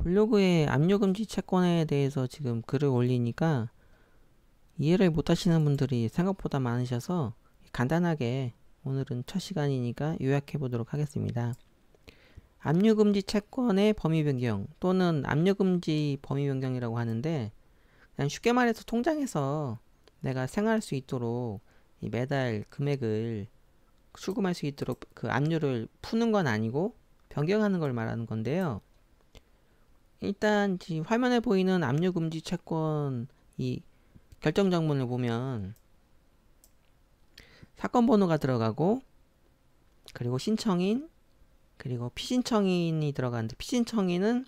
블로그에 압류금지 채권에 대해서 지금 글을 올리니까 이해를 못하시는 분들이 생각보다 많으셔서 간단하게 오늘은 첫 시간이니까 요약해 보도록 하겠습니다. 압류금지 채권의 범위 변경 또는 압류금지 범위 변경이라고 하는데, 그냥 쉽게 말해서 통장에서 내가 생활할 수 있도록 매달 금액을 출금할 수 있도록 그 압류를 푸는 건 아니고 변경하는 걸 말하는 건데요. 일단 지금 화면에 보이는 압류금지 채권 이 결정정문을 보면 사건 번호가 들어가고, 그리고 신청인, 그리고 피신청인이 들어가는데, 피신청인은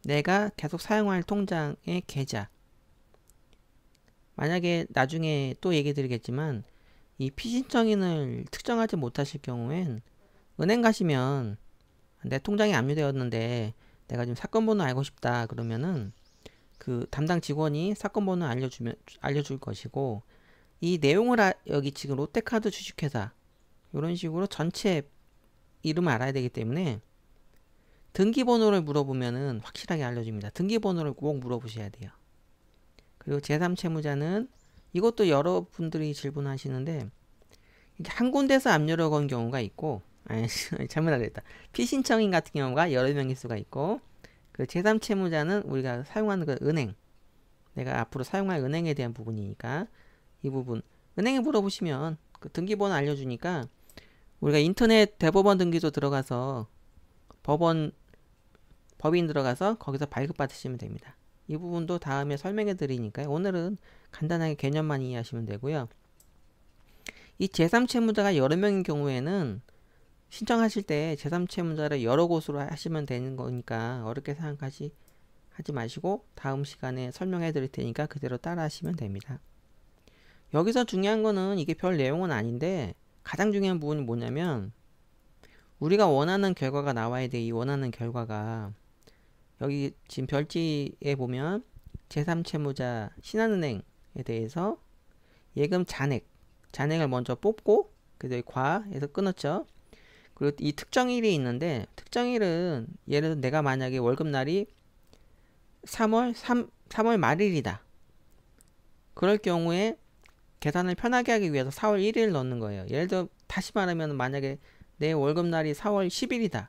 내가 계속 사용할 통장의 계좌. 만약에 나중에 또 얘기 드리겠지만 이 피신청인을 특정하지 못하실 경우엔 은행 가시면 내 통장이 압류되었는데 내가 지금 사건 번호 알고 싶다 그러면은 그 담당 직원이 사건 번호 알려줄 것이고, 이 내용을 여기 지금 롯데카드 주식회사 이런 식으로 전체 이름을 알아야 되기 때문에 등기번호를 물어보면은 확실하게 알려줍니다. 등기번호를 꼭 물어보셔야 돼요. 그리고 제3채무자는 이것도 여러분들이 질문하시는데, 한 군데서 압류를 건 경우가 있고, 잘못 알았다. 피신청인 같은 경우가 여러 명일 수가 있고, 그 제3채무자는 우리가 사용하는 그 은행, 내가 앞으로 사용할 은행에 대한 부분이니까 이 부분 은행에 물어보시면 그 등기번호 알려주니까 우리가 인터넷 대법원 등기소 들어가서 법인 들어가서 거기서 발급받으시면 됩니다. 이 부분도 다음에 설명해 드리니까요. 오늘은 간단하게 개념만 이해하시면 되고요. 이 제3채무자가 여러 명인 경우에는 신청하실 때 제3채무자를 여러 곳으로 하시면 되는 거니까 어렵게 생각하지 마시고 다음 시간에 설명해 드릴 테니까 그대로 따라 하시면 됩니다. 여기서 중요한 거는 이게 별 내용은 아닌데, 가장 중요한 부분이 뭐냐면 우리가 원하는 결과가 나와야 돼. 이 원하는 결과가 여기 지금 별지에 보면 제3채무자 신한은행에 대해서 예금 잔액을 먼저 뽑고 그다음에 과에서 끊었죠. 그리고 이 특정일이 있는데, 특정일은 예를 들어 내가 만약에 월급날이 3월 말일이다. 그럴 경우에 계산을 편하게 하기 위해서 4월 1일 넣는 거예요. 예를 들어 다시 말하면 만약에 내 월급날이 4월 10일이다.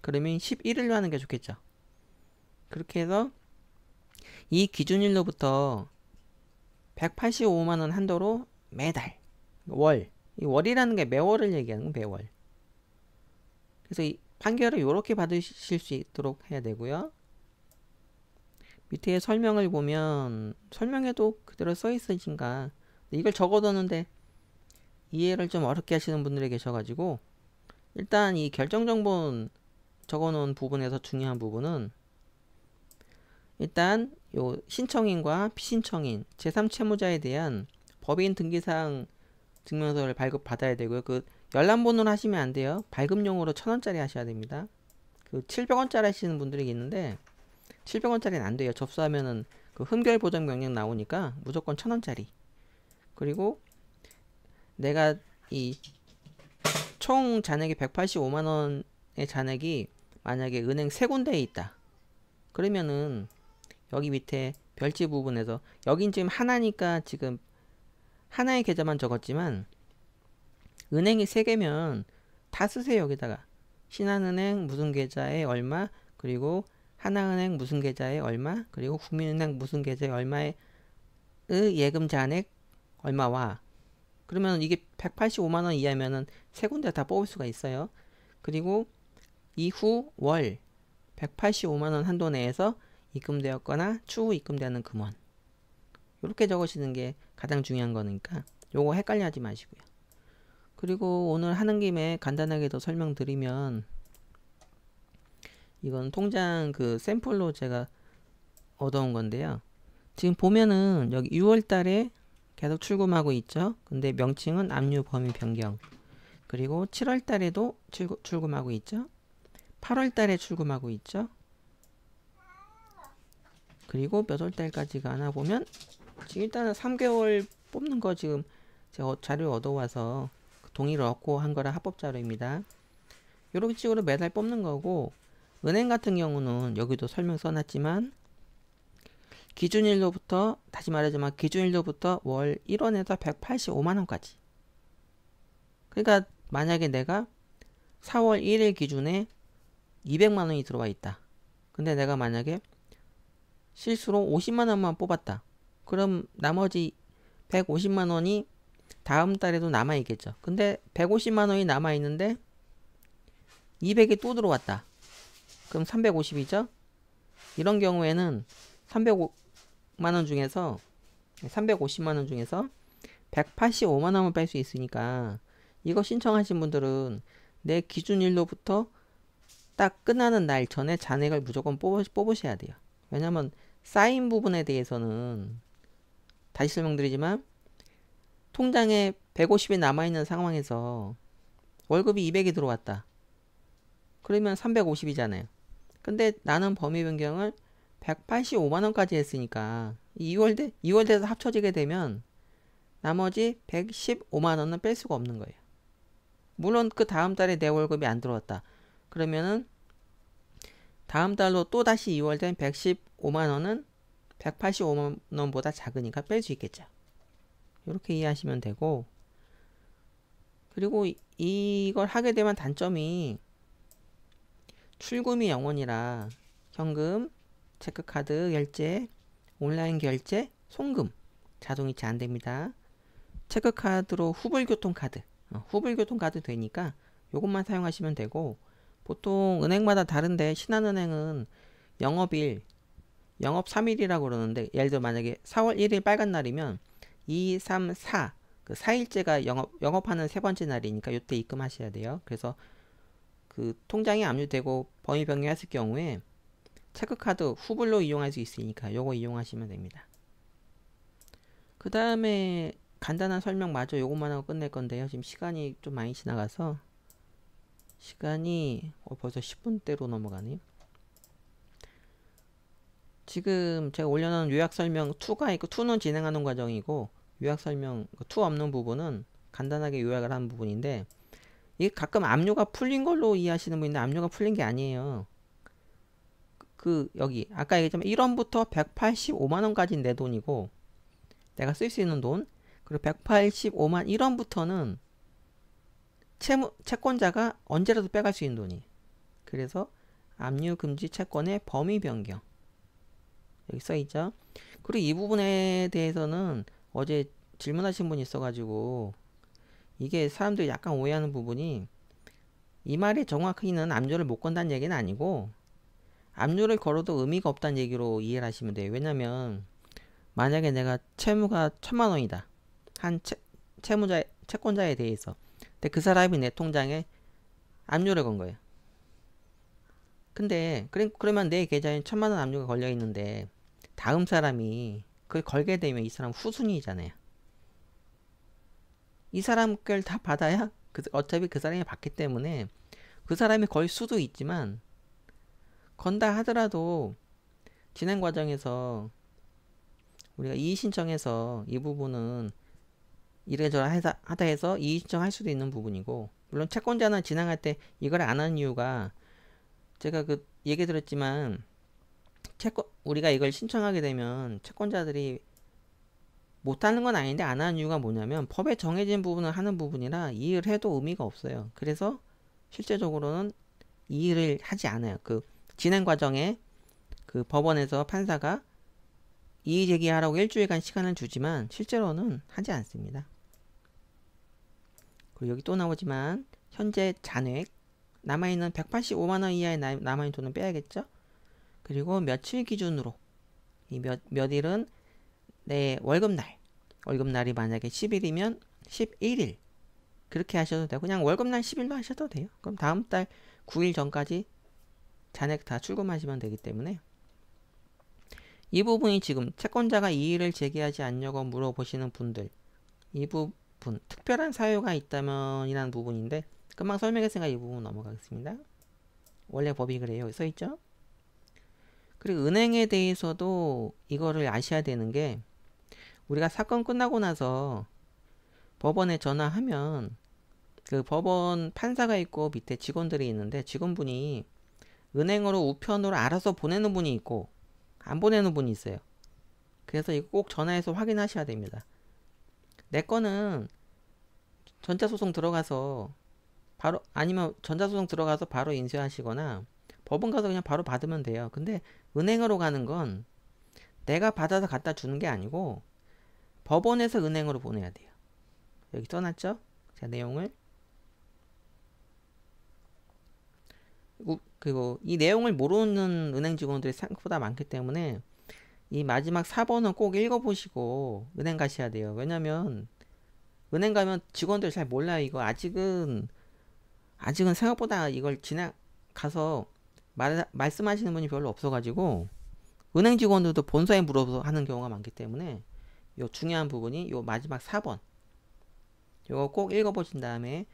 그러면 11일로 하는 게 좋겠죠. 그렇게 해서 이 기준일로부터 185만원 한도로 매달 이 월이라는 게 매월을 얘기하는 거, 매월. 그래서 이 판결을 이렇게 받으실 수 있도록 해야 되고요. 밑에 설명을 보면 설명에도 그대로 써 있으신가, 이걸 적어뒀는데 이해를 좀 어렵게 하시는 분들이 계셔가지고, 일단 이 결정정본 적어놓은 부분에서 중요한 부분은 일단 요 신청인과 피신청인 제3채무자에 대한 법인 등기사항 증명서를 발급받아야 되고요. 그 열람번호를 하시면 안 돼요. 발급용으로 1,000원짜리 하셔야 됩니다. 그 700원짜리 하시는 분들이 있는데 700원짜리는 안 돼요. 접수하면은 그 흠결 보정 명령 나오니까 무조건 1,000원짜리. 그리고 내가 이 총 잔액이 185만원의 잔액이 만약에 은행 3군데에 있다. 그러면은 여기 밑에 별지 부분에서, 여긴 지금 하나니까 지금 하나의 계좌만 적었지만 은행이 3개면 다 쓰세요. 여기다가 신한은행 무슨 계좌에 얼마, 그리고 하나은행 무슨 계좌에 얼마, 그리고 국민은행 무슨 계좌에 얼마의 예금 잔액 얼마와, 그러면 이게 185만원 이하면은 3군데 다 뽑을 수가 있어요. 그리고 이후 월 185만원 한도 내에서 입금되었거나 추후 입금되는 금원, 이렇게 적으시는 게 가장 중요한 거니까 요거 헷갈려 하지 마시고요. 그리고 오늘 하는 김에 간단하게 더 설명드리면, 이건 통장 그 샘플로 제가 얻어온 건데요. 지금 보면은 여기 6월달에 계속 출금하고 있죠. 근데 명칭은 압류 범위 변경. 그리고 7월달에도 출금하고 있죠. 8월달에 출금하고 있죠. 그리고 몇 월달까지 가나 보면 지금 일단은 3개월 뽑는 거 지금 제가 자료 얻어와서 동의를 얻고 한 거라 합법 자료입니다. 이런 식으로 매달 뽑는 거고, 은행 같은 경우는 여기도 설명 써놨지만 기준일로부터 다시 말하지만 기준일로부터 월 1원에서 185만원까지. 그러니까 만약에 내가 4월 1일 기준에 200만원이 들어와 있다. 근데 내가 만약에 실수로 50만원만 뽑았다. 그럼 나머지 150만원이 다음 달에도 남아있겠죠. 근데 150만원이 남아있는데 200이 또 들어왔다. 그럼 350이죠. 이런 경우에는 350만원 중에서 185만원을 뺄 수 있으니까 이거 신청하신 분들은 내 기준일로부터 딱 끝나는 날 전에 잔액을 무조건 뽑으셔야 돼요. 왜냐면 쌓인 부분에 대해서는 다시 설명드리지만 통장에 150이 남아있는 상황에서 월급이 200이 들어왔다. 그러면 350이잖아요. 근데 나는 범위 변경을 185만원까지 했으니까 2월 돼서 합쳐지게 되면 나머지 115만원은 뺄 수가 없는 거예요. 물론 그 다음 달에 내 월급이 안 들어왔다. 그러면은 다음 달로 또 다시 2월 된 115만원은 185만원보다 작으니까 뺄 수 있겠죠. 이렇게 이해하시면 되고, 그리고 이걸 하게 되면 단점이 출금이 0원이라 현금, 체크카드 결제, 온라인 결제, 송금 자동이체 안됩니다. 체크카드로 후불교통카드, 후불교통카드 되니까 요것만 사용하시면 되고, 보통 은행마다 다른데 신한은행은 영업일, 영업 3일이라고 그러는데, 예를 들어 만약에 4월 1일 빨간 날이면 2, 3, 4 그 4일째가 영업하는 세 번째 날이니까 요때 입금하셔야 돼요. 그래서 그 통장이 압류되고 범위 변경했을 경우에 체크카드 후불로 이용할 수 있으니까 요거 이용하시면 됩니다. 그 다음에 간단한 설명 마저 요것만 하고 끝낼 건데요. 지금 시간이 좀 많이 지나가서 시간이 벌써 10분대로 넘어가네요. 지금 제가 올려놓은 요약 설명 2가 있고 2는 진행하는 과정이고 요약 설명 2 없는 부분은 간단하게 요약을 하는 부분인데, 이게 가끔 압류가 풀린 걸로 이해하시는 분인데 압류가 풀린 게 아니에요. 여기 아까 얘기했지만 1원부터 185만원까지 내 돈이고 내가 쓸 수 있는 돈, 그리고 185만 1원부터는 채권자가 언제라도 빼갈 수 있는 돈이. 그래서 압류 금지 채권의 범위 변경 여기 써있죠. 그리고 이 부분에 대해서는 어제 질문하신 분이 있어가지고 이게 사람들이 약간 오해하는 부분이, 이 말이 정확히는 압류를 못 건다는 얘기는 아니고 압류를 걸어도 의미가 없다는 얘기로 이해를 하시면 돼요. 왜냐면 만약에 내가 채무가 1000만원이다 한 채권자에 대해서, 근데 그 사람이 내 통장에 압류를 건 거예요. 근데 그러면 내 계좌에 1000만원 압류가 걸려 있는데 다음 사람이 그걸 걸게 되면 이 사람 후순위잖아요. 이 사람 걸 다 받아야 어차피 그 사람이 받기 때문에 그 사람이 걸 수도 있지만, 건다 하더라도 진행 과정에서 우리가 이의 신청해서 이 부분은 이래저래 하다 해서 이의 신청할 수도 있는 부분이고, 물론 채권자는 진행할 때 이걸 안 하는 이유가 제가 얘기 드렸지만 우리가 이걸 신청하게 되면 채권자들이 못하는 건 아닌데 안 하는 이유가 뭐냐면 법에 정해진 부분을 하는 부분이라 이의를 해도 의미가 없어요. 그래서 실제적으로는 이의를 하지 않아요. 진행 과정에 법원에서 판사가 이의 제기하라고 일주일간 시간을 주지만 실제로는 하지 않습니다. 그리고 여기 또 나오지만 현재 잔액 남아있는 185만원 이하의 남아있는 돈은 빼야겠죠. 그리고 며칠 기준으로 이 몇 일은 내 월급날이 만약에 10일이면 11일 그렇게 하셔도 되고, 그냥 월급날 10일로 하셔도 돼요. 그럼 다음 달 9일 전까지 잔액 다 출금하시면 되기 때문에, 이 부분이 지금 채권자가 이의를 제기하지 않냐고 물어보시는 분들, 이 부분 특별한 사유가 있다면 이라는 부분인데 금방 설명했으니까 이 부분 넘어가겠습니다. 원래 법이 그래요. 여기 써있죠. 그리고 은행에 대해서도 이거를 아셔야 되는 게, 우리가 사건 끝나고 나서 법원에 전화하면 그 법원 판사가 있고 밑에 직원들이 있는데 직원분이 은행으로 우편으로 알아서 보내는 분이 있고 안 보내는 분이 있어요. 그래서 이거 꼭 전화해서 확인하셔야 됩니다. 내 거는 전자소송 들어가서 바로, 아니면 전자소송 들어가서 바로 인쇄하시거나 법원 가서 그냥 바로 받으면 돼요. 근데 은행으로 가는 건 내가 받아서 갖다 주는 게 아니고 법원에서 은행으로 보내야 돼요. 여기 써놨죠? 자, 내용을. 그리고 이 내용을 모르는 은행 직원들이 생각보다 많기 때문에 이 마지막 4번은 꼭 읽어보시고 은행 가셔야 돼요. 왜냐면 은행 가면 직원들 잘 몰라요. 이거 아직은 생각보다 이걸 가서 말씀하시는 분이 별로 없어가지고 은행 직원들도 본사에 물어서 하는 경우가 많기 때문에 요 중요한 부분이 요 마지막 4번 요거 꼭 읽어보신 다음에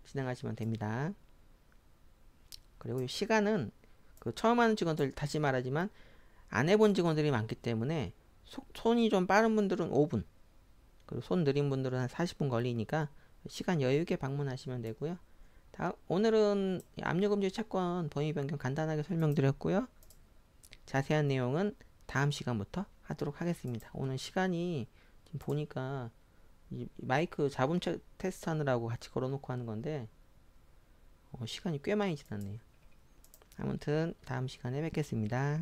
진행하시면 됩니다. 그리고 이 시간은 그 처음 하는 직원들 다시 말하지만 안 해본 직원들이 많기 때문에 손이 좀 빠른 분들은 5분 그리고 손 느린 분들은 한 40분 걸리니까 시간 여유있게 방문하시면 되고요. 오늘은 압류금지 채권 범위 변경 간단하게 설명드렸고요. 자세한 내용은 다음 시간부터 하도록 하겠습니다. 오늘 시간이 지금 보니까 이 마이크 잡음 테스트 하느라고 같이 걸어놓고 하는 건데 시간이 꽤 많이 지났네요. 아무튼 다음 시간에 뵙겠습니다.